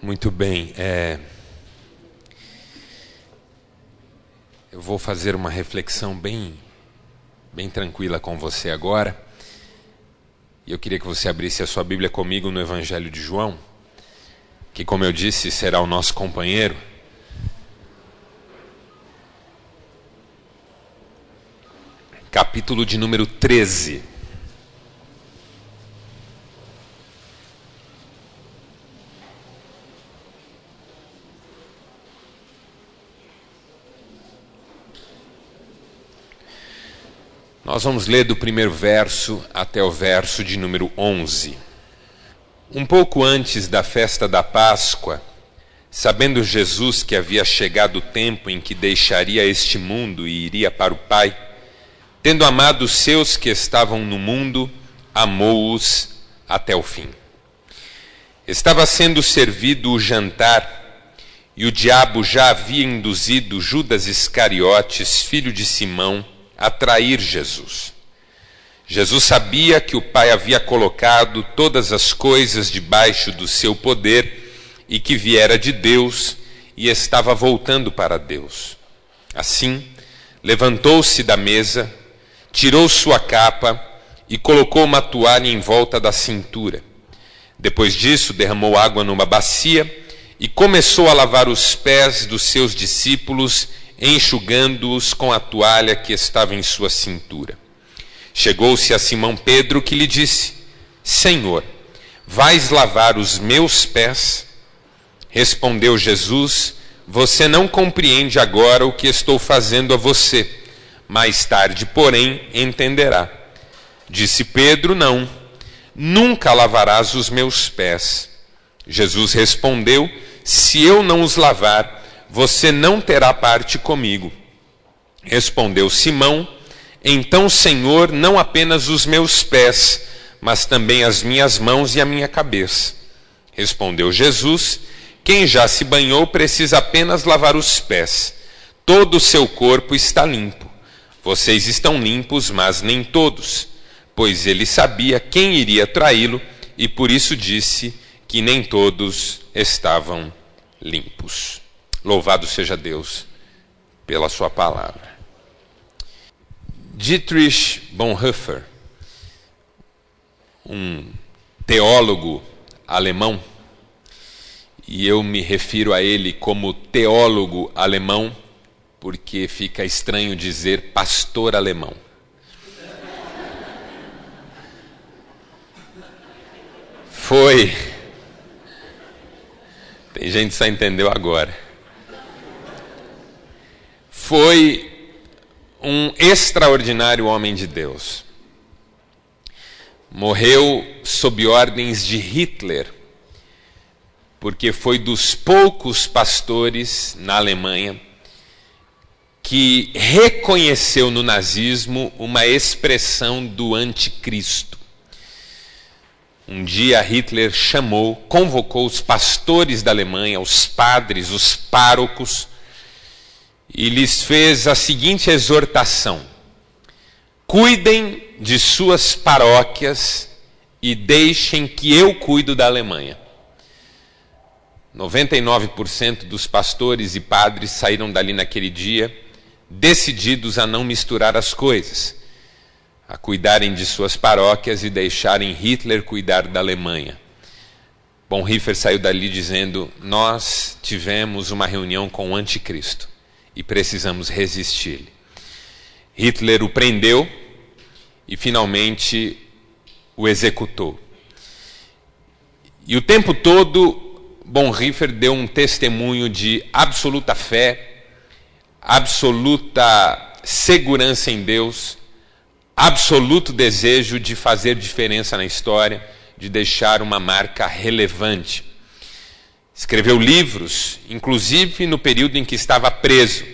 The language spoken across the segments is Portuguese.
Muito bem, eu vou fazer uma reflexão bem tranquila com você agora. E eu queria que você abrisse a sua Bíblia comigo no Evangelho de João, que, como eu disse, será o nosso companheiro. Capítulo de número 13. Nós vamos ler do primeiro verso até o verso de número 11. Um pouco antes da festa da Páscoa, sabendo Jesus que havia chegado o tempo em que deixaria este mundo e iria para o Pai, tendo amado os seus que estavam no mundo, amou-os até o fim. Estava sendo servido o jantar, e o diabo já havia induzido Judas Iscariotes, filho de Simão, a trair Jesus. Jesus sabia que o Pai havia colocado todas as coisas debaixo do seu poder e que viera de Deus e estava voltando para Deus. Assim, levantou-se da mesa, tirou sua capa e colocou uma toalha em volta da cintura. Depois disso, derramou água numa bacia e começou a lavar os pés dos seus discípulos, enxugando-os com a toalha que estava em sua cintura. Chegou-se a Simão Pedro, que lhe disse: Senhor, vais lavar os meus pés? Respondeu Jesus: Você não compreende agora o que estou fazendo a você. Mais tarde, porém, entenderá. Disse Pedro: Não, nunca lavarás os meus pés. Jesus respondeu: Se eu não os lavar, você não terá parte comigo. Respondeu Simão: Então, Senhor, não apenas os meus pés, mas também as minhas mãos e a minha cabeça. Respondeu Jesus: Quem já se banhou precisa apenas lavar os pés. Todo o seu corpo está limpo. Vocês estão limpos, mas nem todos. Pois ele sabia quem iria traí-lo e por isso disse que nem todos estavam limpos. Louvado seja Deus pela sua palavra. Dietrich Bonhoeffer, um teólogo alemão, e eu me refiro a ele como teólogo alemão porque fica estranho dizer pastor alemão. Tem gente que só entendeu agora. Foi um extraordinário homem de Deus. Morreu sob ordens de Hitler, porque foi dos poucos pastores na Alemanha que reconheceu no nazismo uma expressão do anticristo. Um dia Hitler convocou os pastores da Alemanha, os padres, os párocos, e lhes fez a seguinte exortação: cuidem de suas paróquias e deixem que eu cuido da Alemanha. 99% dos pastores e padres saíram dali naquele dia decididos a não misturar as coisas, a cuidarem de suas paróquias e deixarem Hitler cuidar da Alemanha. Bonhoeffer saiu dali dizendo: nós tivemos uma reunião com o anticristo e precisamos resistir-lhe. Hitler o prendeu e finalmente o executou. E o tempo todo Bonhoeffer deu um testemunho de absoluta fé, absoluta segurança em Deus, absoluto desejo de fazer diferença na história, de deixar uma marca relevante. Escreveu livros, inclusive no período em que estava preso.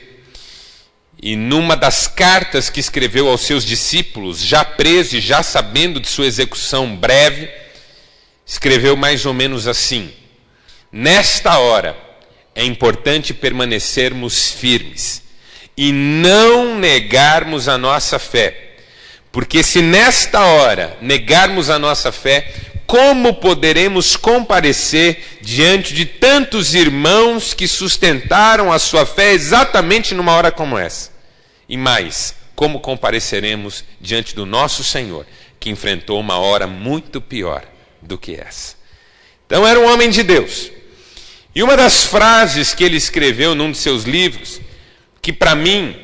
E numa das cartas que escreveu aos seus discípulos, já preso e já sabendo de sua execução breve, escreveu mais ou menos assim: nesta hora é importante permanecermos firmes e não negarmos a nossa fé. Porque se nesta hora negarmos a nossa fé, como poderemos comparecer diante de tantos irmãos que sustentaram a sua fé exatamente numa hora como essa? E mais, como compareceremos diante do nosso Senhor, que enfrentou uma hora muito pior do que essa? Então era um homem de Deus. E uma das frases que ele escreveu num de seus livros, que para mim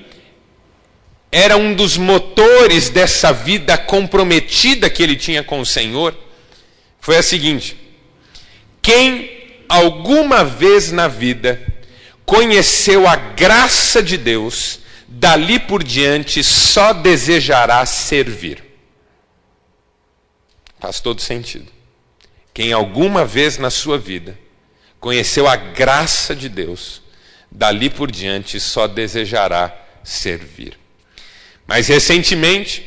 era um dos motores dessa vida comprometida que ele tinha com o Senhor, foi a seguinte: quem alguma vez na vida conheceu a graça de Deus, dali por diante só desejará servir. Faz todo sentido. Quem alguma vez na sua vida conheceu a graça de Deus, dali por diante só desejará servir. Mas recentemente,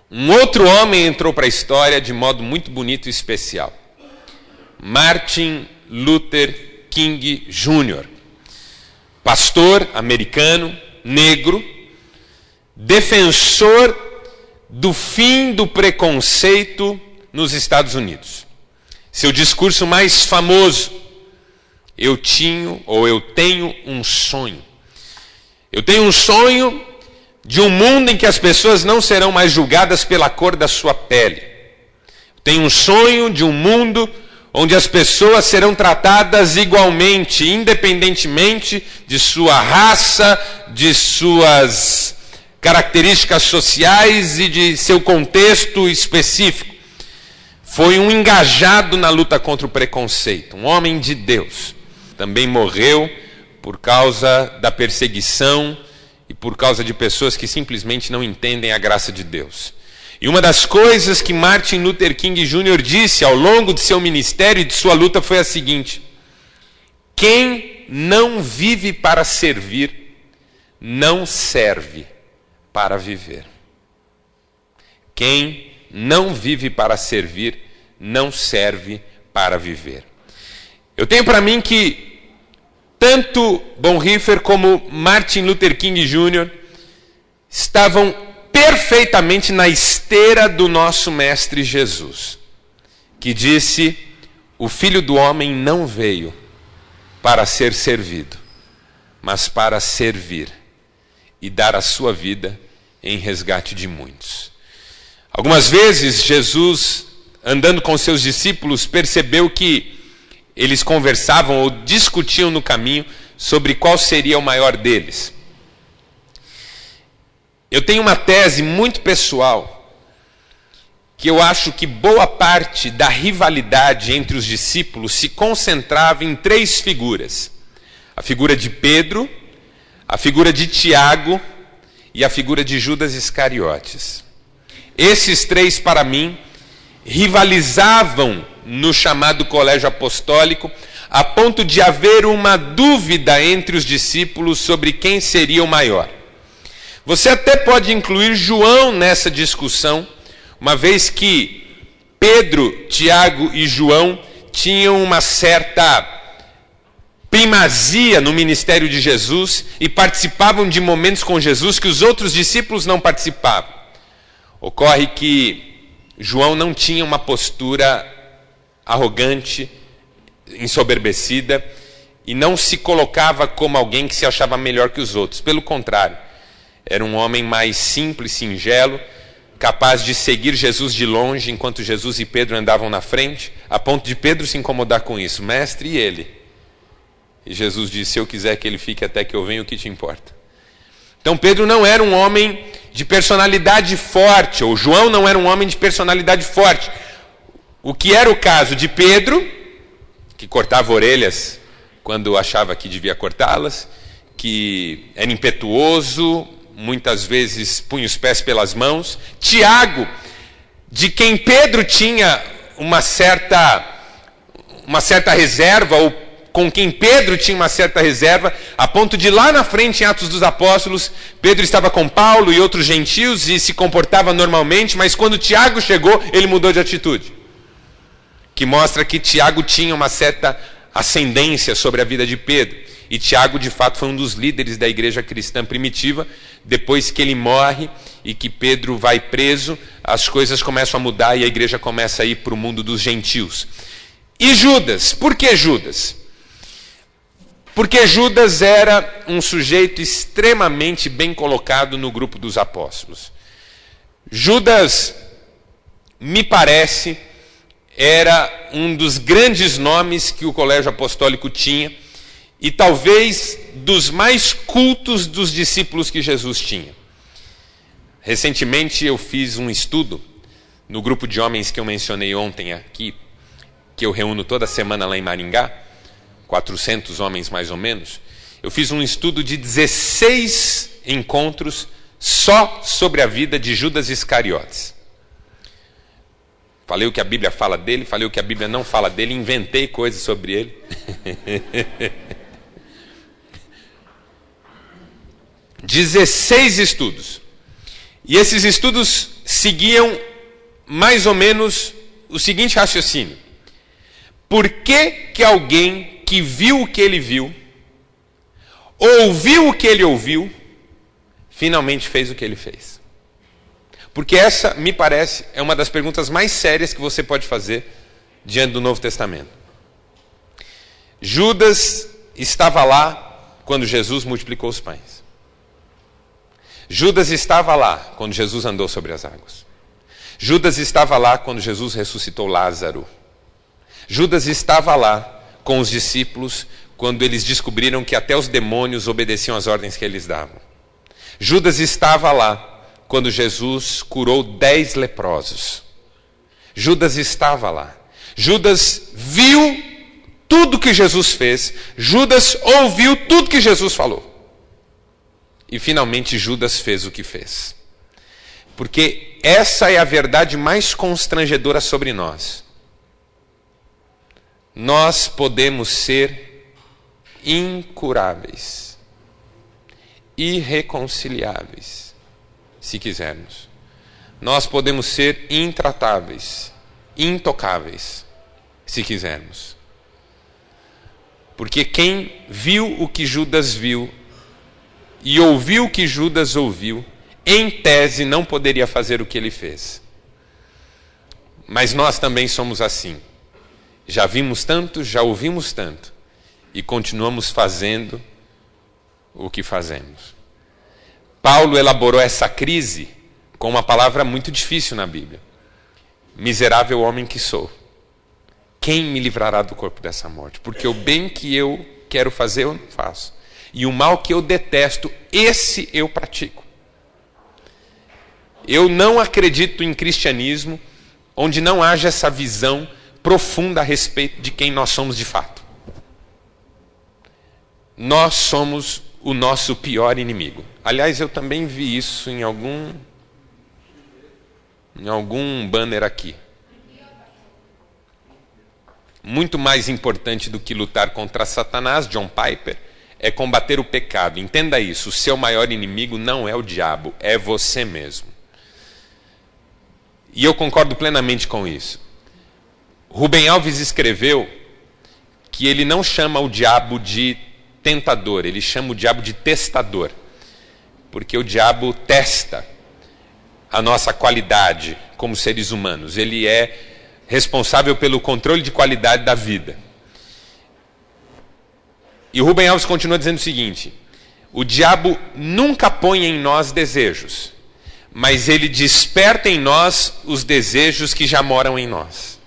um outro homem entrou para a história de modo muito bonito e especial. Martin Luther King Jr., pastor americano, negro, defensor do fim do preconceito nos Estados Unidos. Seu discurso mais famoso: eu tenho um sonho. Eu tenho um sonho de um mundo em que as pessoas não serão mais julgadas pela cor da sua pele. Eu tenho um sonho de um mundo onde as pessoas serão tratadas igualmente, independentemente de sua raça, de suas características sociais e de seu contexto específico. Foi um engajado na luta contra o preconceito, um homem de Deus. Também morreu por causa da perseguição e por causa de pessoas que simplesmente não entendem a graça de Deus. E uma das coisas que Martin Luther King Jr. disse ao longo de seu ministério e de sua luta foi a seguinte: quem não vive para servir, não serve para viver. Quem não vive para servir, não serve para viver. Eu tenho para mim que tanto Bonhoeffer como Martin Luther King Jr. estavam perfeitamente na esteira do nosso Mestre Jesus, que disse: o Filho do Homem não veio para ser servido, mas para servir e dar a sua vida em resgate de muitos. Algumas vezes Jesus, andando com seus discípulos, percebeu que eles conversavam ou discutiam no caminho sobre qual seria o maior deles. Eu tenho uma tese muito pessoal, que eu acho que boa parte da rivalidade entre os discípulos se concentrava em três figuras: a figura de Pedro, a figura de Tiago e a figura de Judas Iscariotes. Esses três, para mim, rivalizavam no chamado colégio apostólico, a ponto de haver uma dúvida entre os discípulos sobre quem seria o maior. Você até pode incluir João nessa discussão, uma vez que Pedro, Tiago e João tinham uma certa primazia no ministério de Jesus e participavam de momentos com Jesus que os outros discípulos não participavam. Ocorre que João não tinha uma postura arrogante, ensoberbecida, e não se colocava como alguém que se achava melhor que os outros. Pelo contrário, era um homem mais simples, singelo, capaz de seguir Jesus de longe, enquanto Jesus e Pedro andavam na frente, a ponto de Pedro se incomodar com isso: mestre, e ele? E Jesus disse: se eu quiser que ele fique até que eu venha, o que te importa? Então Pedro não era um homem de personalidade forte, ou João não era um homem de personalidade forte. O que era o caso de Pedro, que cortava orelhas quando achava que devia cortá-las, que era impetuoso, muitas vezes punha os pés pelas mãos. Tiago, de quem Pedro tinha uma certa reserva, ou com quem Pedro tinha uma certa reserva, a ponto de lá na frente, em Atos dos Apóstolos, Pedro estava com Paulo e outros gentios e se comportava normalmente, mas quando Tiago chegou, ele mudou de atitude. Que mostra que Tiago tinha uma certa ascendência sobre a vida de Pedro. E Tiago, de fato, foi um dos líderes da igreja cristã primitiva. Depois que ele morre e que Pedro vai preso, as coisas começam a mudar e a igreja começa a ir para o mundo dos gentios. E Judas? Por que Judas? Porque Judas era um sujeito extremamente bem colocado no grupo dos apóstolos. Judas, me parece, era um dos grandes nomes que o colégio apostólico tinha e talvez dos mais cultos dos discípulos que Jesus tinha. Recentemente eu fiz um estudo no grupo de homens que eu mencionei ontem aqui, que eu reúno toda semana lá em Maringá, 400 homens mais ou menos. Eu fiz um estudo de 16 encontros só sobre a vida de Judas Iscariotes. Falei o que a Bíblia fala dele, falei o que a Bíblia não fala dele, inventei coisas sobre ele. 16 estudos. E esses estudos seguiam mais ou menos o seguinte raciocínio. Por que alguém que viu o que ele viu, ouviu o que ele ouviu, finalmente fez o que ele fez? Porque essa, me parece, é uma das perguntas mais sérias que você pode fazer diante do Novo Testamento. Judas estava lá quando Jesus multiplicou os pães. Judas estava lá quando Jesus andou sobre as águas. Judas estava lá quando Jesus ressuscitou Lázaro. Judas estava lá com os discípulos quando eles descobriram que até os demônios obedeciam às ordens que eles davam. Judas estava lá quando Jesus curou 10 leprosos. Judas estava lá. Judas viu tudo que Jesus fez. Judas ouviu tudo que Jesus falou. E finalmente Judas fez o que fez. Porque essa é a verdade mais constrangedora sobre nós. Nós podemos ser incuráveis, irreconciliáveis, se quisermos. Nós podemos ser intratáveis, intocáveis, se quisermos. Porque quem viu o que Judas viu e ouviu o que Judas ouviu, em tese não poderia fazer o que ele fez. Mas nós também somos assim. Já vimos tanto, já ouvimos tanto, e continuamos fazendo o que fazemos. Paulo elaborou essa crise com uma palavra muito difícil na Bíblia. Miserável homem que sou, quem me livrará do corpo dessa morte? Porque o bem que eu quero fazer, eu não faço. E o mal que eu detesto, esse eu pratico. Eu não acredito em cristianismo onde não haja essa visão profunda a respeito de quem nós somos de fato. Nós somos o nosso pior inimigo. Aliás, eu também vi isso em algum banner aqui. Muito mais importante do que lutar contra Satanás, John Piper, é combater o pecado. Entenda isso, o seu maior inimigo não é o diabo, é você mesmo. E eu concordo plenamente com isso. Rubem Alves escreveu que ele não chama o diabo de tentador, ele chama o diabo de testador. Porque o diabo testa a nossa qualidade como seres humanos. Ele é responsável pelo controle de qualidade da vida. E o Rubem Alves continua dizendo o seguinte: o diabo nunca põe em nós desejos, mas ele desperta em nós os desejos que já moram em nós.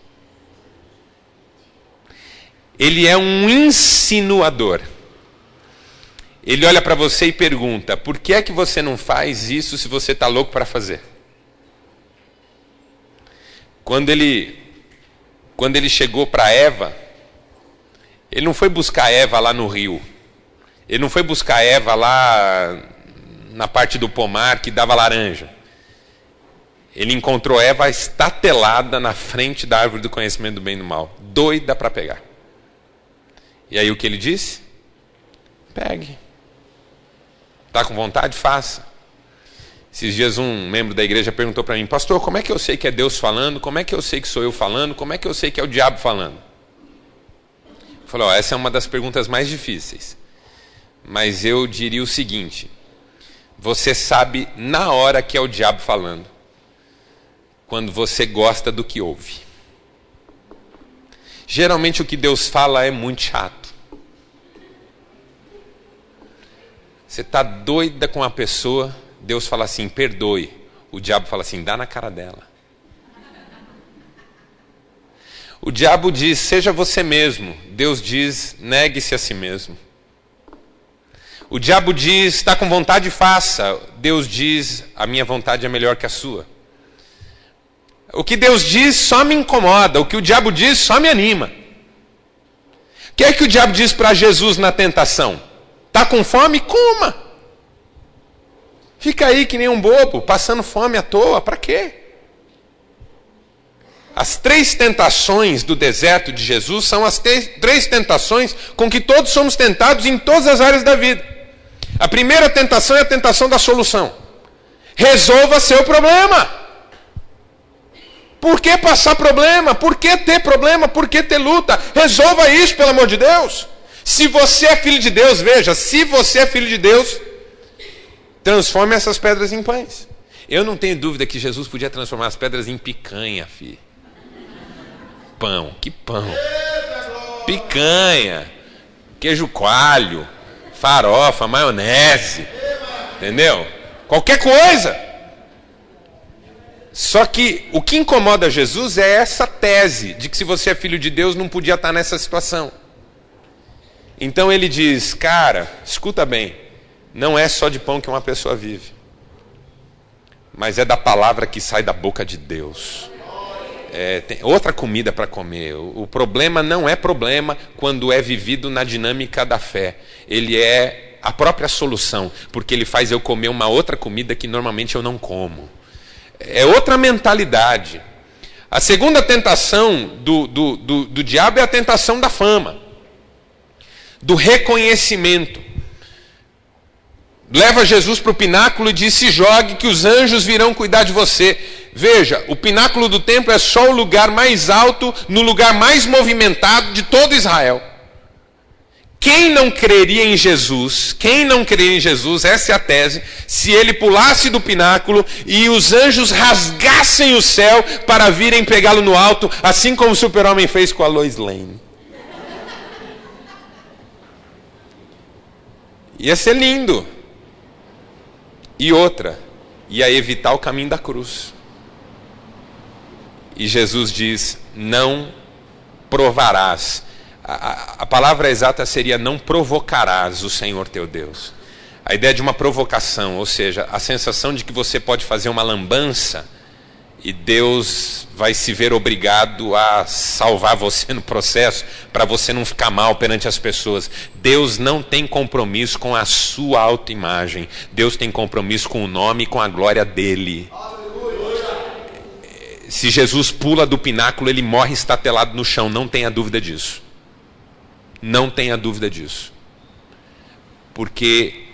Ele é um insinuador. Ele olha para você e pergunta: por que é que você não faz isso se você está louco para fazer? Quando ele chegou para Eva, ele não foi buscar Eva lá no rio. Ele não foi buscar Eva lá na parte do pomar que dava laranja. Ele encontrou Eva estatelada na frente da árvore do conhecimento do bem e do mal, doida para pegar. E aí o que ele disse? Pegue. Está com vontade? Faça. Esses dias um membro da igreja perguntou para mim: pastor, como é que eu sei que é Deus falando? Como é que eu sei que sou eu falando? Como é que eu sei que é o diabo falando? Falou, ó, essa é uma das perguntas mais difíceis. Mas eu diria o seguinte: você sabe na hora que é o diabo falando, quando você gosta do que ouve. Geralmente o que Deus fala é muito chato. Você está doida com a pessoa, Deus fala assim, perdoe. O diabo fala assim, dá na cara dela. O diabo diz, seja você mesmo. Deus diz, negue-se a si mesmo. O diabo diz, está com vontade, faça. Deus diz, a minha vontade é melhor que a sua. O que Deus diz só me incomoda. O que o diabo diz só me anima. O que é que o diabo diz para Jesus na tentação? Está com fome? Coma. Fica aí que nem um bobo, passando fome à toa. Para quê? As 3 tentações do deserto de Jesus são as 3 tentações com que todos somos tentados em todas as áreas da vida. A primeira tentação é a tentação da solução. Resolva seu problema. Por que passar problema? Por que ter problema? Por que ter luta? Resolva isso, pelo amor de Deus. Se você é filho de Deus, veja, se você é filho de Deus, transforme essas pedras em pães. Eu não tenho dúvida que Jesus podia transformar as pedras em picanha, filho. Pão, que pão? Picanha, queijo coalho, farofa, maionese, entendeu? Qualquer coisa. Só que o que incomoda Jesus é essa tese de que se você é filho de Deus não podia estar nessa situação. Então ele diz, cara, escuta bem, não é só de pão que uma pessoa vive, mas é da palavra que sai da boca de Deus. Tem outra comida para comer. O problema não é problema quando é vivido na dinâmica da fé. Ele é a própria solução, porque ele faz eu comer uma outra comida que normalmente eu não como. É outra mentalidade. A segunda tentação do diabo é a tentação da fama, do reconhecimento. Leva Jesus para o pináculo e diz, se jogue que os anjos virão cuidar de você. Veja, o pináculo do templo é só o lugar mais alto, no lugar mais movimentado de todo Israel. Quem não creria em Jesus, essa é a tese, se ele pulasse do pináculo e os anjos rasgassem o céu para virem pegá-lo no alto, assim como o super-homem fez com a Lois Lane. Ia ser lindo. E outra, ia evitar o caminho da cruz. E Jesus diz, não provarás. A palavra exata seria, não provocarás o Senhor teu Deus. A ideia de uma provocação, ou seja, a sensação de que você pode fazer uma lambança e Deus vai se ver obrigado a salvar você no processo, para você não ficar mal perante as pessoas. Deus não tem compromisso com a sua autoimagem. Deus tem compromisso com o nome e com a glória dele. Se Jesus pula do pináculo, ele morre estatelado no chão, não tenha dúvida disso. Não tenha dúvida disso. Porque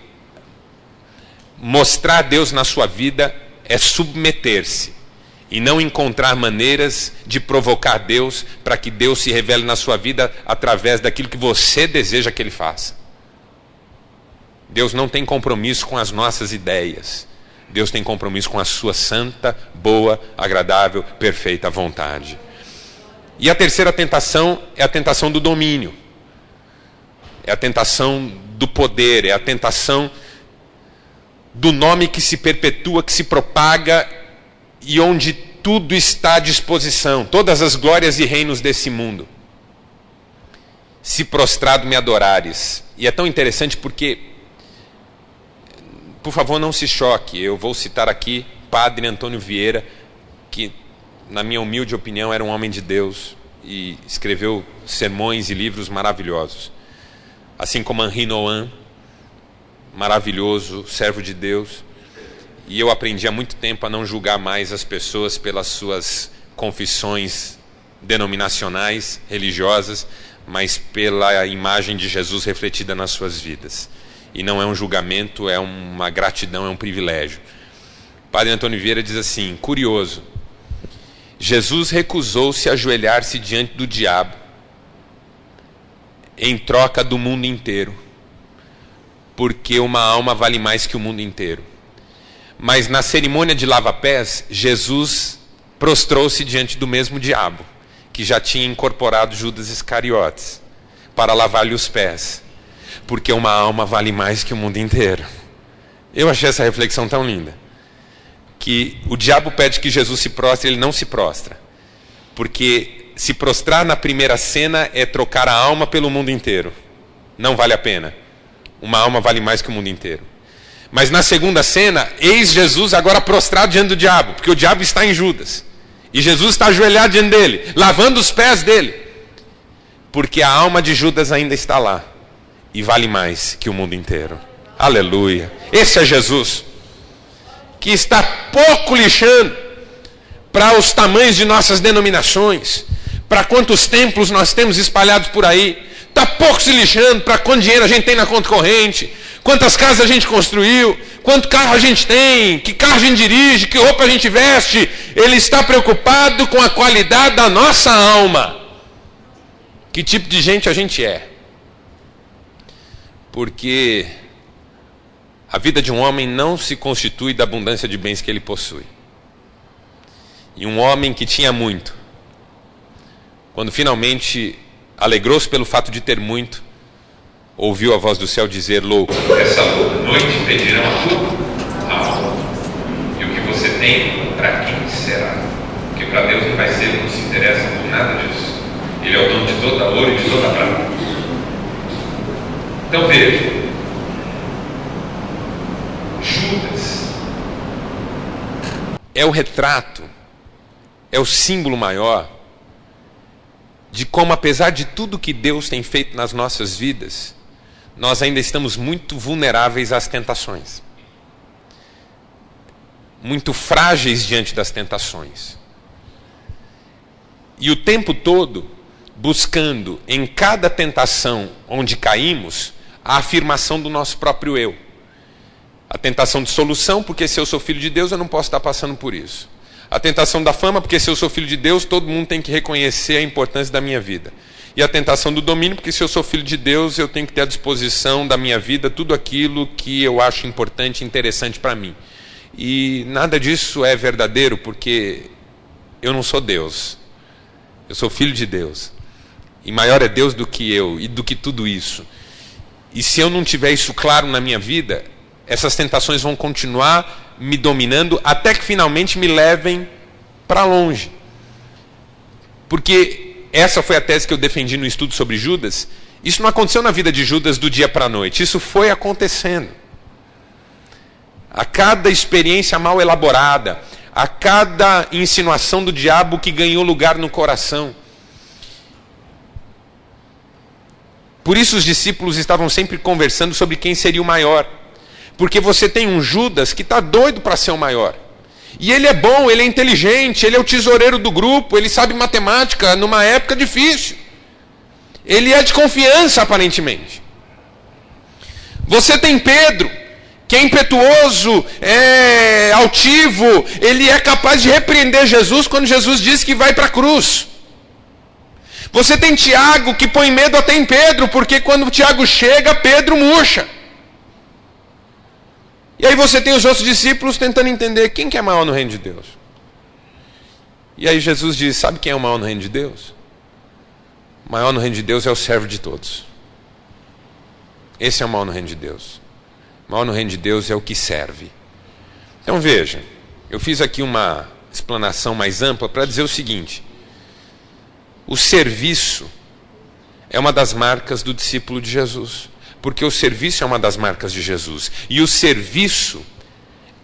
mostrar Deus na sua vida é submeter-se e não encontrar maneiras de provocar Deus para que Deus se revele na sua vida através daquilo que você deseja que Ele faça. Deus não tem compromisso com as nossas ideias. Deus tem compromisso com a sua santa, boa, agradável, perfeita vontade. E a terceira tentação é a tentação do domínio. É a tentação do poder, é a tentação do nome que se perpetua, que se propaga e onde tudo está à disposição, todas as glórias e reinos desse mundo. Se prostrado me adorares. E é tão interessante porque, por favor, não se choque, eu vou citar aqui Padre Antônio Vieira, que, na minha humilde opinião, era um homem de Deus e escreveu sermões e livros maravilhosos. Assim como Henri Nouwen, maravilhoso, servo de Deus. E eu aprendi há muito tempo a não julgar mais as pessoas pelas suas confissões denominacionais, religiosas, mas pela imagem de Jesus refletida nas suas vidas. E não é um julgamento, é uma gratidão, é um privilégio. Padre Antônio Vieira diz assim, curioso, Jesus recusou-se a ajoelhar-se diante do diabo em troca do mundo inteiro, porque uma alma vale mais que o mundo inteiro. Mas na cerimônia de lava-pés, Jesus prostrou-se diante do mesmo diabo, que já tinha incorporado Judas Iscariotes, para lavar-lhe os pés, porque uma alma vale mais que o mundo inteiro. Eu achei essa reflexão tão linda, que o diabo pede que Jesus se prostre, ele não se prostra, porque se prostrar na primeira cena é trocar a alma pelo mundo inteiro. Não vale a pena. Uma alma vale mais que o mundo inteiro. Mas na segunda cena, eis Jesus agora prostrado diante do diabo, porque o diabo está em Judas. E Jesus está ajoelhado diante dele, lavando os pés dele. Porque a alma de Judas ainda está lá. E vale mais que o mundo inteiro. Aleluia. Esse é Jesus, que está pouco lixando para os tamanhos de nossas denominações, para quantos templos nós temos espalhados por aí. Está pouco se lixando para quanto dinheiro a gente tem na conta corrente, quantas casas a gente construiu, quanto carro a gente tem, que carro a gente dirige, que roupa a gente veste. Ele está preocupado com a qualidade da nossa alma. Que tipo de gente a gente é. Porque a vida de um homem não se constitui da abundância de bens que ele possui. E um homem que tinha muito, quando finalmente alegrou-se pelo fato de ter muito, ouviu a voz do céu dizer: louco, essa noite pedirão a tua alma, e o que você tem, para quem será? Porque para Deus não vai ser, ele não se interessa por nada disso. Ele é o dono de toda a ouro e de toda a prata. Então veja, Judas é o retrato, é o símbolo maior de como, apesar de tudo que Deus tem feito nas nossas vidas, nós ainda estamos muito vulneráveis às tentações, muito frágeis diante das tentações, e o tempo todo buscando em cada tentação onde caímos a afirmação do nosso próprio eu. A tentação de solução, porque se eu sou filho de Deus eu não posso estar passando por isso. A tentação da fama, porque se eu sou filho de Deus, todo mundo tem que reconhecer a importância da minha vida. E a tentação do domínio, porque se eu sou filho de Deus, eu tenho que ter à disposição da minha vida tudo aquilo que eu acho importante e interessante para mim. E nada disso é verdadeiro, porque eu não sou Deus. Eu sou filho de Deus. E maior é Deus do que eu e do que tudo isso. E se eu não tiver isso claro na minha vida, essas tentações vão continuar me dominando até que finalmente me levem para longe. Porque essa foi a tese que eu defendi no estudo sobre Judas. Isso não aconteceu na vida de Judas do dia para a noite. Isso foi acontecendo. A cada experiência mal elaborada, a cada insinuação do diabo que ganhou lugar no coração. Por isso os discípulos estavam sempre conversando sobre quem seria o maior. Porque você tem um Judas que está doido para ser o maior. E ele é bom, ele é inteligente, ele é o tesoureiro do grupo, ele sabe matemática numa época difícil. Ele é de confiança, aparentemente. Você tem Pedro, que é impetuoso, é altivo, ele é capaz de repreender Jesus quando Jesus diz que vai para a cruz. Você tem Tiago, que põe medo até em Pedro, porque quando Tiago chega, Pedro murcha. E aí você tem os outros discípulos tentando entender quem que é maior no reino de Deus. E aí Jesus diz: sabe quem é o maior no reino de Deus? O maior no reino de Deus é o servo de todos. Esse é o maior no reino de Deus. O maior no reino de Deus é o que serve. Então veja, eu fiz aqui uma explanação mais ampla para dizer o seguinte: o serviço é uma das marcas do discípulo de Jesus. Porque o serviço é uma das marcas de Jesus. E o serviço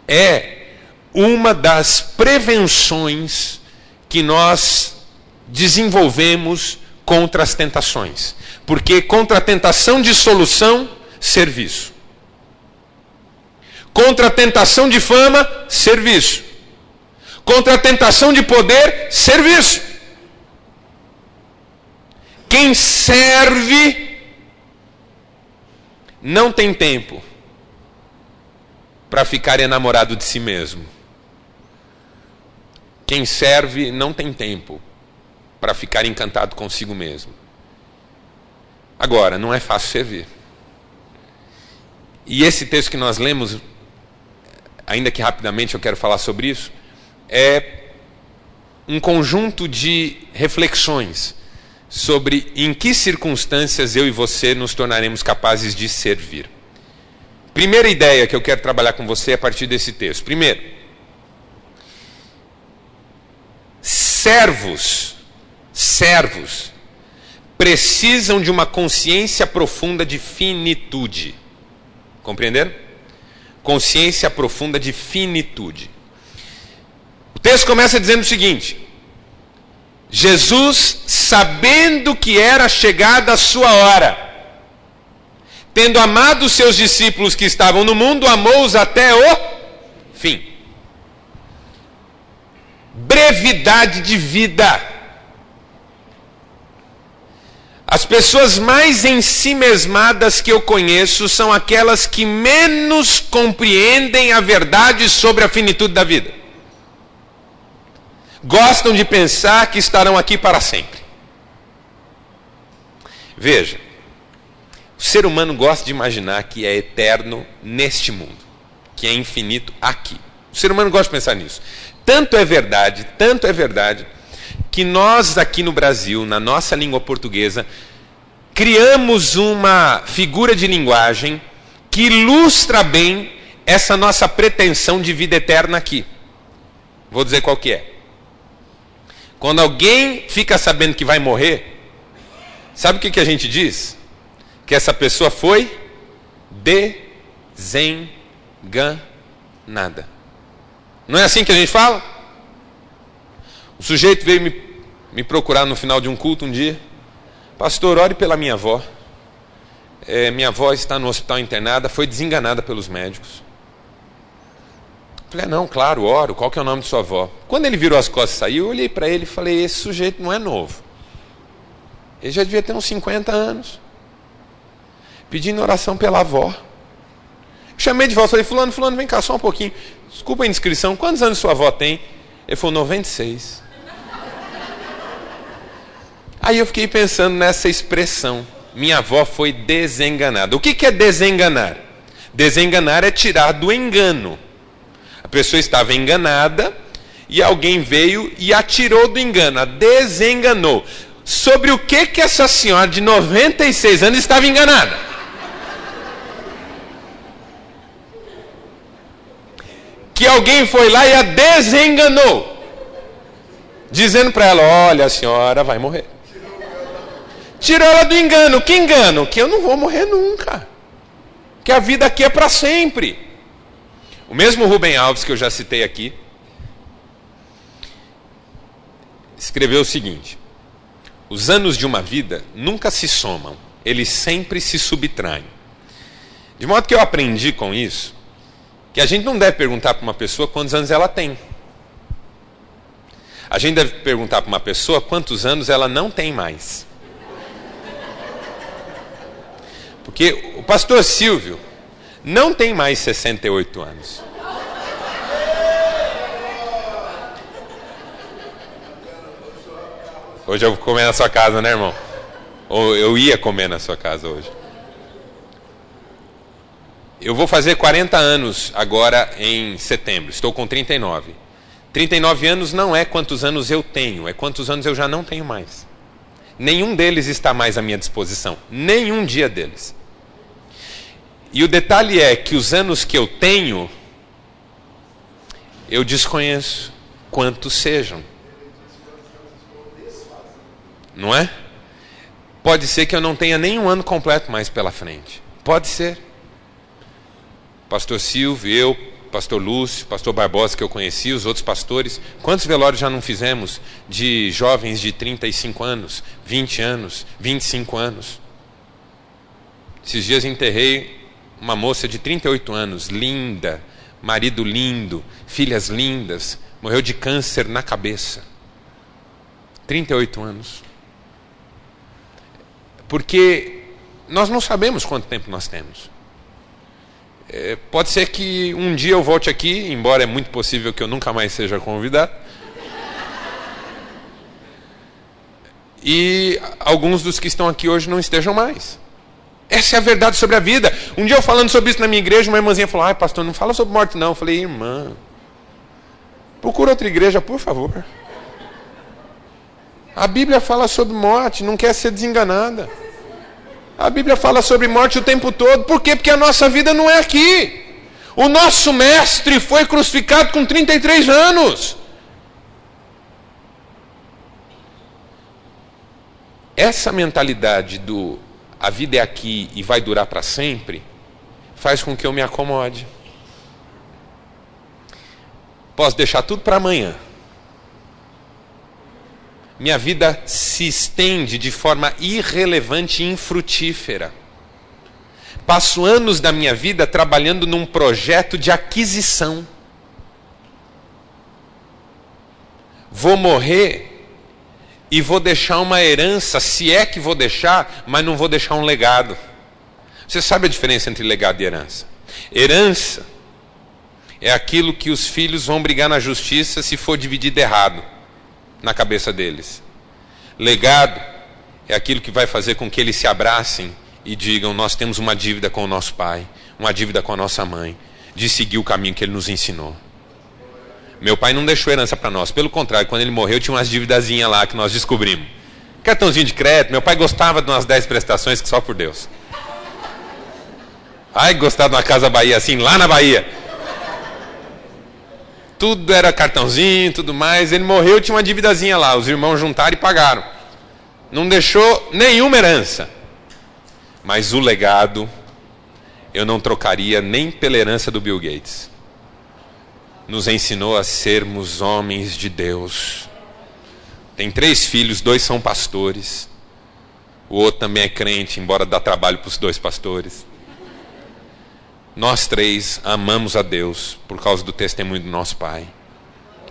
é uma das prevenções que nós desenvolvemos contra as tentações. Porque contra a tentação de solução, serviço. Contra a tentação de fama, serviço. Contra a tentação de poder, serviço. Quem serve não tem tempo para ficar enamorado de si mesmo. Quem serve não tem tempo para ficar encantado consigo mesmo. Agora, não é fácil servir. E esse texto que nós lemos, ainda que rapidamente eu quero falar sobre isso, é um conjunto de reflexões sobre em que circunstâncias eu e você nos tornaremos capazes de servir. Primeira ideia que eu quero trabalhar com você a partir desse texto. Primeiro, servos precisam de uma consciência profunda de finitude. Compreenderam? Consciência profunda de finitude. O texto começa dizendo o seguinte: Jesus, sabendo que era chegada a sua hora, tendo amado os seus discípulos que estavam no mundo, amou-os até o fim. Brevidade de vida. As pessoas mais ensimesmadas que eu conheço são aquelas que menos compreendem a verdade sobre a finitude da vida. Gostam de pensar que estarão aqui para sempre. Veja, o ser humano gosta de imaginar que é eterno neste mundo, que é infinito aqui. O ser humano gosta de pensar nisso. Tanto é verdade, que nós aqui no Brasil, na nossa língua portuguesa, criamos uma figura de linguagem que ilustra bem essa nossa pretensão de vida eterna aqui. Vou dizer qual que é. Quando alguém fica sabendo que vai morrer, sabe o que a gente diz? Que essa pessoa foi desenganada. Não é assim que a gente fala? O sujeito veio me procurar no final de um culto um dia. Pastor, ore pela minha avó. Minha avó está no hospital internada, foi desenganada pelos médicos. Falei, não, claro, oro. Qual que é o nome de sua avó? Quando ele virou as costas e saiu, eu olhei para ele e falei, esse sujeito não é novo. Ele já devia ter uns 50 anos. Pedindo oração pela avó. Chamei de volta, falei, fulano, vem cá só um pouquinho. Desculpa a indiscrição, quantos anos sua avó tem? Ele falou, 96. Aí eu fiquei pensando nessa expressão. Minha avó foi desenganada. O que é desenganar? Desenganar é tirar do engano. A pessoa estava enganada e alguém veio e a tirou do engano, a desenganou. Sobre o que essa senhora de 96 anos estava enganada? Que alguém foi lá e a desenganou, dizendo para ela, olha, a senhora vai morrer. Tirou ela do engano. Que engano? Que eu não vou morrer nunca. Que a vida aqui é para sempre. O mesmo Rubem Alves, que eu já citei aqui, escreveu o seguinte: os anos de uma vida nunca se somam, eles sempre se subtraem. De modo que eu aprendi com isso, que a gente não deve perguntar para uma pessoa quantos anos ela tem. A gente deve perguntar para uma pessoa quantos anos ela não tem mais. Porque o pastor Silvio não tem mais 68 anos. Hoje eu vou comer na sua casa, né, irmão? Ou eu ia comer na sua casa hoje. Eu vou fazer 40 anos agora em setembro. Estou com 39. 39 anos não é quantos anos eu tenho, é quantos anos eu já não tenho mais. Nenhum deles está mais à minha disposição. Nenhum dia deles. E o detalhe é que os anos que eu tenho, eu desconheço quantos sejam. Não é? Pode ser que eu não tenha nenhum ano completo mais pela frente. Pode ser. Pastor Silvio, eu, pastor Lúcio, pastor Barbosa, que eu conheci, os outros pastores. Quantos velórios já não fizemos de jovens de 35 anos, 20 anos, 25 anos? Esses dias enterrei uma moça de 38 anos, linda, marido lindo, filhas lindas, morreu de câncer na cabeça. 38 anos. Porque nós não sabemos quanto tempo nós temos. Pode ser que um dia eu volte aqui, embora é muito possível que eu nunca mais seja convidado. e alguns dos que estão aqui hoje não estejam mais. Essa é a verdade sobre a vida. Um dia eu falando sobre isso na minha igreja, uma irmãzinha falou: ai, pastor, não fala sobre morte não. Eu falei: irmã, procura outra igreja, por favor. A Bíblia fala sobre morte, não quer ser desenganada. A Bíblia fala sobre morte o tempo todo. Por quê? Porque a nossa vida não é aqui. O nosso mestre foi crucificado com 33 anos. Essa mentalidade do a vida é aqui e vai durar para sempre faz com que eu me acomode. Posso deixar tudo para amanhã. Minha vida se estende de forma irrelevante e infrutífera. Passo anos da minha vida trabalhando num projeto de aquisição. Vou morrer e vou deixar uma herança, se é que vou deixar, mas não vou deixar um legado. Você sabe a diferença entre legado e herança? Herança é aquilo que os filhos vão brigar na justiça se for dividido errado na cabeça deles. Legado é aquilo que vai fazer com que eles se abracem e digam: nós temos uma dívida com o nosso pai, uma dívida com a nossa mãe, de seguir o caminho que ele nos ensinou. Meu pai não deixou herança para nós, pelo contrário, quando ele morreu tinha umas dívidazinhas lá que nós descobrimos. Cartãozinho de crédito, meu pai gostava de umas 10 prestações que só por Deus. Ai, gostava de uma Casa Bahia assim, lá na Bahia. Tudo era cartãozinho, tudo mais. Ele morreu, tinha uma dívidazinha lá, os irmãos juntaram e pagaram. Não deixou nenhuma herança. Mas o legado, eu não trocaria nem pela herança do Bill Gates. Nos ensinou a sermos homens de Deus. Tem 3 filhos, 2 são pastores. O outro também é crente, embora dá trabalho para os 2 pastores. Nós 3 amamos a Deus por causa do testemunho do nosso pai.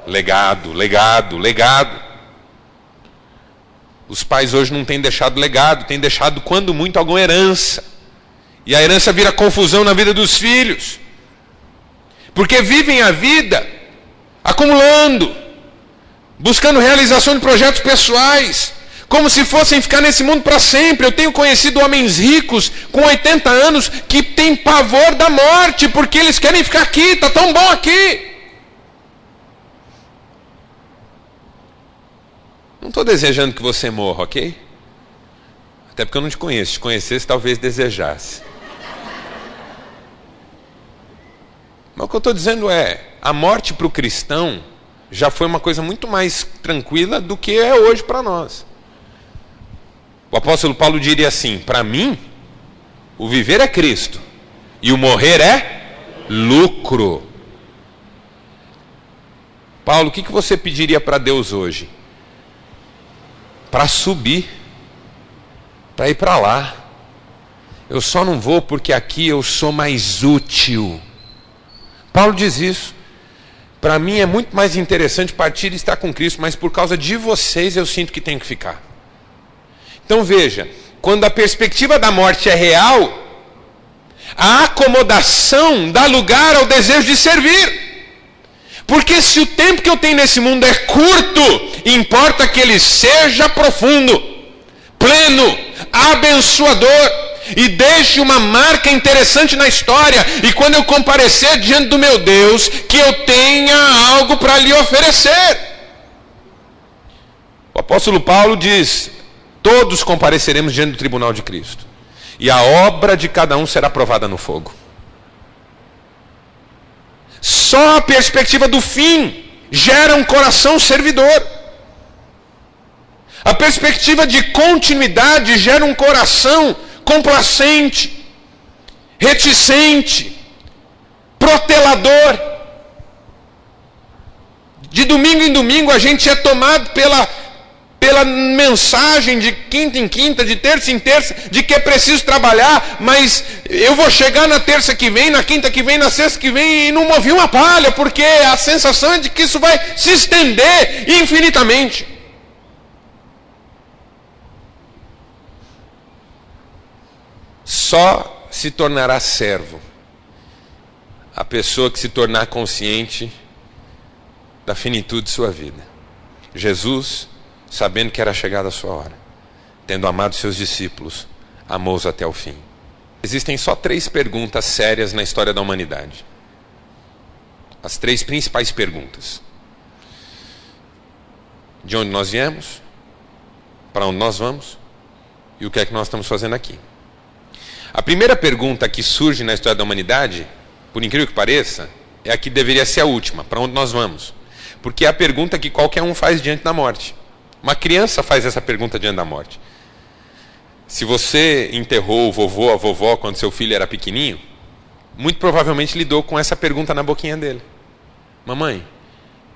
Legado, legado, legado. Os pais hoje não têm deixado legado, têm deixado, quando muito, alguma herança. E a herança vira confusão na vida dos filhos. Porque vivem a vida acumulando, buscando realização de projetos pessoais, como se fossem ficar nesse mundo para sempre. Eu tenho conhecido homens ricos com 80 anos que têm pavor da morte, porque eles querem ficar aqui, está tão bom aqui. Não estou desejando que você morra, ok? Até porque eu não te conheço. Se te conhecesse, talvez desejasse. Mas o que eu estou dizendo é, a morte para o cristão já foi uma coisa muito mais tranquila do que é hoje para nós. O apóstolo Paulo diria assim: para mim, o viver é Cristo e o morrer é lucro. Paulo, o que você pediria para Deus hoje? Para subir, para ir para lá. Eu só não vou porque aqui eu sou mais útil. Paulo diz isso. Para mim é muito mais interessante partir e estar com Cristo, mas por causa de vocês eu sinto que tenho que ficar. Então veja, quando a perspectiva da morte é real, a acomodação dá lugar ao desejo de servir. Porque se o tempo que eu tenho nesse mundo é curto, importa que ele seja profundo, pleno, abençoador, e deixe uma marca interessante na história, e quando eu comparecer diante do meu Deus, que eu tenha algo para lhe oferecer. O apóstolo Paulo diz: todos compareceremos diante do tribunal de Cristo, e a obra de cada um será provada no fogo. Só a perspectiva do fim gera um coração servidor. A perspectiva de continuidade gera um coração complacente, reticente, protelador. De domingo em domingo a gente é tomado pela mensagem de quinta em quinta, de terça em terça, de que é preciso trabalhar, mas eu vou chegar na terça que vem, na quinta que vem, na sexta que vem e não movi uma palha, porque a sensação é de que isso vai se estender infinitamente. Só se tornará servo a pessoa que se tornar consciente da finitude de sua vida. Jesus, sabendo que era chegada a sua hora, tendo amado seus discípulos, amou-os até o fim. Existem só 3 perguntas sérias na história da humanidade. As 3 principais perguntas: de onde nós viemos, para onde nós vamos e o que é que nós estamos fazendo aqui. A primeira pergunta que surge na história da humanidade, por incrível que pareça, é a que deveria ser a última: para onde nós vamos? Porque é a pergunta que qualquer um faz diante da morte. Uma criança faz essa pergunta diante da morte. Se você enterrou o vovô, a vovó, quando seu filho era pequenininho, muito provavelmente lidou com essa pergunta na boquinha dele: mamãe,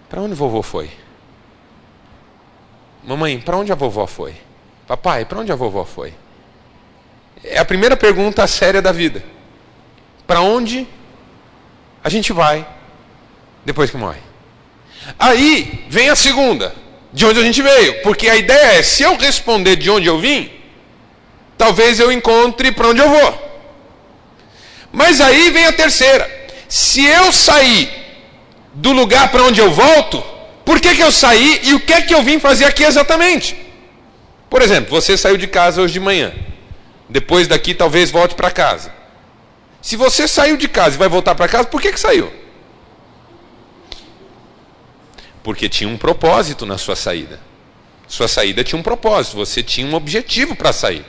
para onde o vovô foi? Mamãe, para onde a vovó foi? Papai, para onde a vovó foi? É a primeira pergunta séria da vida. Para onde a gente vai depois que morre? Aí vem a segunda: de onde a gente veio? Porque a ideia é, se eu responder de onde eu vim, talvez eu encontre para onde eu vou. Mas aí vem a terceira: se eu sair do lugar para onde eu volto, por que eu saí e o que é que eu vim fazer aqui exatamente? Por exemplo, você saiu de casa hoje de manhã. Depois daqui talvez volte para casa. Se você saiu de casa e vai voltar para casa, por que saiu? Porque tinha um propósito na sua saída. Sua saída tinha um propósito, você tinha um objetivo para sair.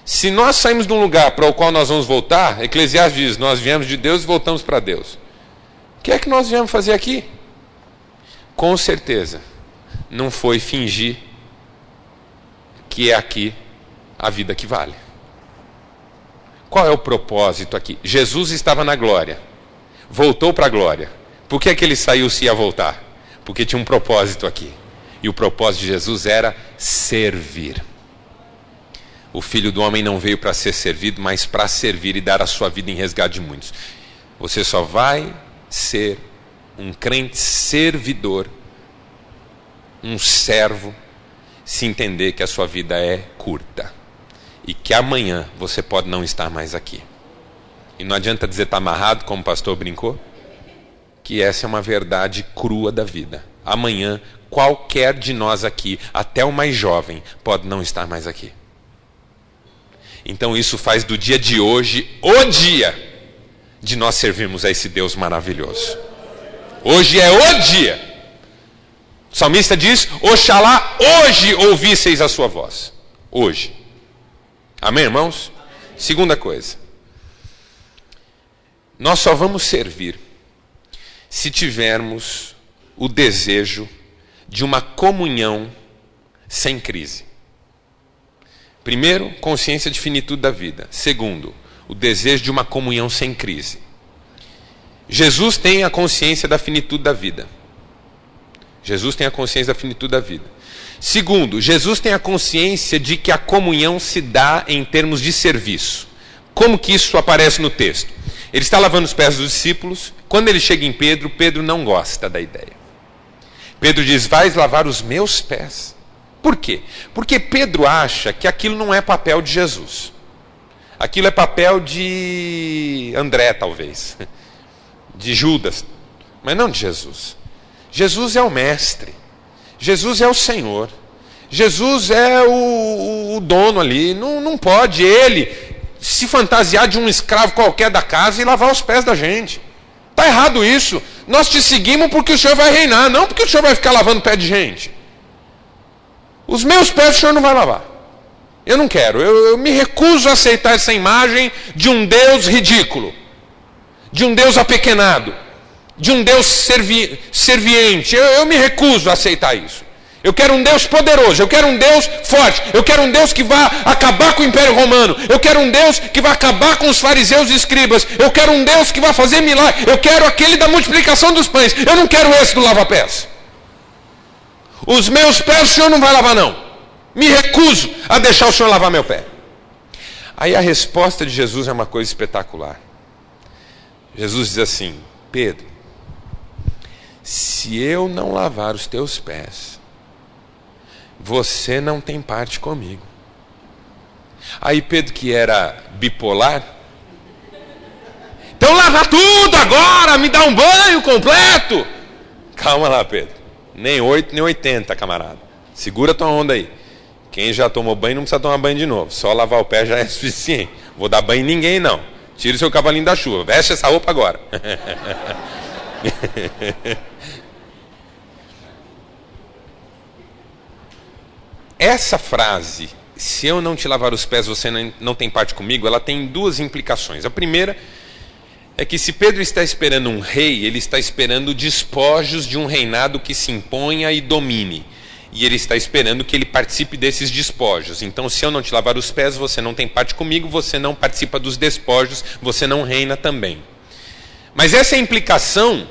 Se nós saímos de um lugar para o qual nós vamos voltar, Eclesiastes diz: nós viemos de Deus e voltamos para Deus. O que é que nós viemos fazer aqui? Com certeza, não foi fingir que é aqui a vida que vale. Qual é o propósito aqui? Jesus estava na glória, voltou para a glória. Por que é que ele saiu se ia voltar? Porque tinha um propósito aqui. E o propósito de Jesus era servir. O Filho do Homem não veio para ser servido, mas para servir e dar a sua vida em resgate de muitos. Você só vai ser um crente servidor, um servo, se entender que a sua vida é curta e que amanhã você pode não estar mais aqui. E não adianta dizer está amarrado, como o pastor brincou, que essa é uma verdade crua da vida. Amanhã qualquer de nós aqui, até o mais jovem, pode não estar mais aqui. Então isso faz do dia de hoje o dia de nós servirmos a esse Deus maravilhoso. Hoje é o dia. O salmista diz: oxalá hoje ouvisseis a sua voz. Hoje. Amém, irmãos? Segunda coisa: nós só vamos servir se tivermos o desejo de uma comunhão sem crise. Primeiro, consciência de finitude da vida. Segundo, o desejo de uma comunhão sem crise. Jesus tem a consciência da finitude da vida. Jesus tem a consciência da finitude da vida. Segundo, Jesus tem a consciência de que a comunhão se dá em termos de serviço. Como que isso aparece no texto? Ele está lavando os pés dos discípulos. Quando ele chega em Pedro, Pedro não gosta da ideia. Pedro diz: vais lavar os meus pés. Por quê? Porque Pedro acha que aquilo não é papel de Jesus. Aquilo é papel de André, talvez. De Judas. Mas não de Jesus. Jesus é o mestre. Jesus é o Senhor. Jesus é o dono ali. Não pode ele se fantasiar de um escravo qualquer da casa e lavar os pés da gente. Está errado isso. Nós te seguimos porque o Senhor vai reinar, não porque o Senhor vai ficar lavando pé de gente. Os meus pés o Senhor não vai lavar. Eu não quero. Eu me recuso a aceitar essa imagem de um Deus ridículo, de um Deus apequenado, de um Deus serviente. Eu me recuso a aceitar isso. Eu quero um Deus poderoso, eu quero um Deus forte, eu quero um Deus que vai acabar com o Império Romano, eu quero um Deus que vai acabar com os fariseus e escribas, eu quero um Deus que vai fazer milagre, eu quero aquele da multiplicação dos pães, eu não quero esse do lava-pés. Os meus pés o Senhor não vai lavar não, me recuso a deixar o Senhor lavar meu pé. Aí a resposta de Jesus é uma coisa espetacular. Jesus diz assim: Pedro, se eu não lavar os teus pés, você não tem parte comigo. Aí Pedro, que era bipolar: então lava tudo agora, me dá um banho completo. Calma lá, Pedro, nem 8 nem 80, camarada. Segura tua onda aí. Quem já tomou banho não precisa tomar banho de novo. Só lavar o pé já é suficiente. Vou dar banho em ninguém, não. Tire o seu cavalinho da chuva. Veste essa roupa agora. Essa frase, se eu não te lavar os pés, você não tem parte comigo, ela tem duas implicações. A primeira é que se Pedro está esperando um rei, ele está esperando despojos de um reinado que se imponha e domine. E ele está esperando que ele participe desses despojos. Então, se eu não te lavar os pés, você não tem parte comigo, você não participa dos despojos, você não reina também. Mas essa é a implicação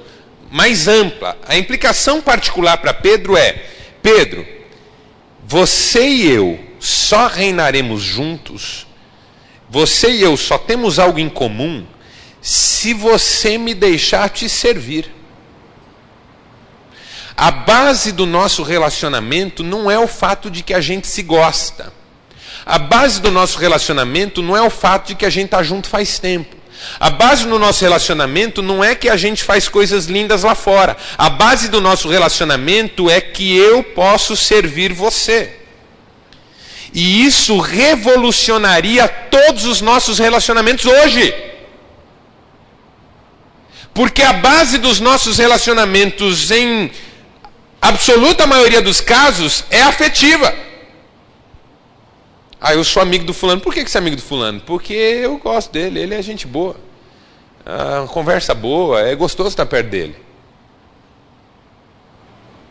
mais ampla. A implicação particular para Pedro é: Pedro, você e eu só reinaremos juntos, você e eu só temos algo em comum, se você me deixar te servir. A base do nosso relacionamento não é o fato de que a gente se gosta. A base do nosso relacionamento não é o fato de que a gente está junto faz tempo. A base do nosso relacionamento não é que a gente faz coisas lindas lá fora. A base do nosso relacionamento é que eu posso servir você. E isso revolucionaria todos os nossos relacionamentos hoje. Porque a base dos nossos relacionamentos, em absoluta maioria dos casos, é afetiva. Ah, eu sou amigo do fulano. Por que você é amigo do fulano? Porque eu gosto dele, ele é gente boa. Conversa boa, é gostoso estar perto dele.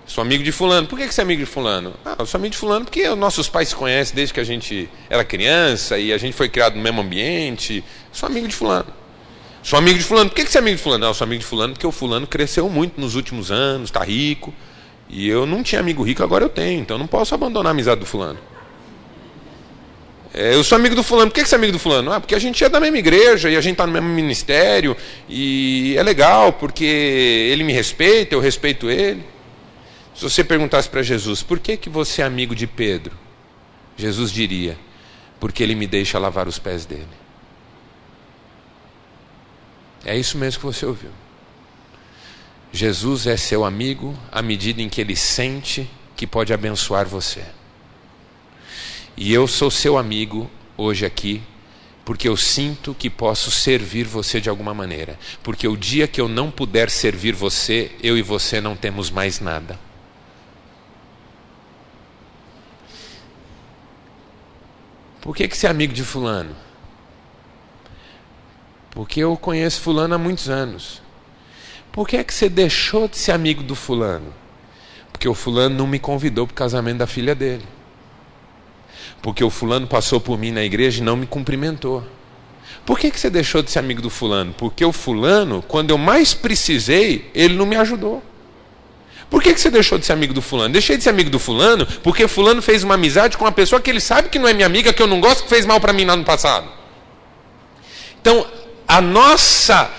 Sou amigo de fulano. Por que você é amigo de fulano? Eu sou amigo de fulano porque os nossos pais se conhecem desde que a gente era criança e a gente foi criado no mesmo ambiente. Sou amigo de fulano. Sou amigo de fulano. Por que você é amigo de fulano? Eu sou amigo de fulano porque o fulano cresceu muito nos últimos anos, está rico. E eu não tinha amigo rico, agora eu tenho. Então eu não posso abandonar a amizade do fulano. Eu sou amigo do fulano. Por que você é amigo do fulano? Porque a gente é da mesma igreja e a gente está no mesmo ministério. E é legal porque ele me respeita, eu respeito ele. Se você perguntasse para Jesus, por que você é amigo de Pedro? Jesus diria, porque ele me deixa lavar os pés dele. É isso mesmo que você ouviu. Jesus é seu amigo à medida em que ele sente que pode abençoar você. E eu sou seu amigo hoje aqui, porque eu sinto que posso servir você de alguma maneira. Porque o dia que eu não puder servir você, eu e você não temos mais nada. Por que você é amigo de fulano? Porque eu conheço fulano há muitos anos. Por que você deixou de ser amigo do fulano? Porque o fulano não me convidou para o casamento da filha dele. Porque o fulano passou por mim na igreja e não me cumprimentou. Por que você deixou de ser amigo do fulano? Porque o fulano, quando eu mais precisei, ele não me ajudou. Por que você deixou de ser amigo do fulano? Deixei de ser amigo do fulano porque fulano fez uma amizade com uma pessoa que ele sabe que não é minha amiga, que eu não gosto, que fez mal para mim lá no passado. Então, a nossa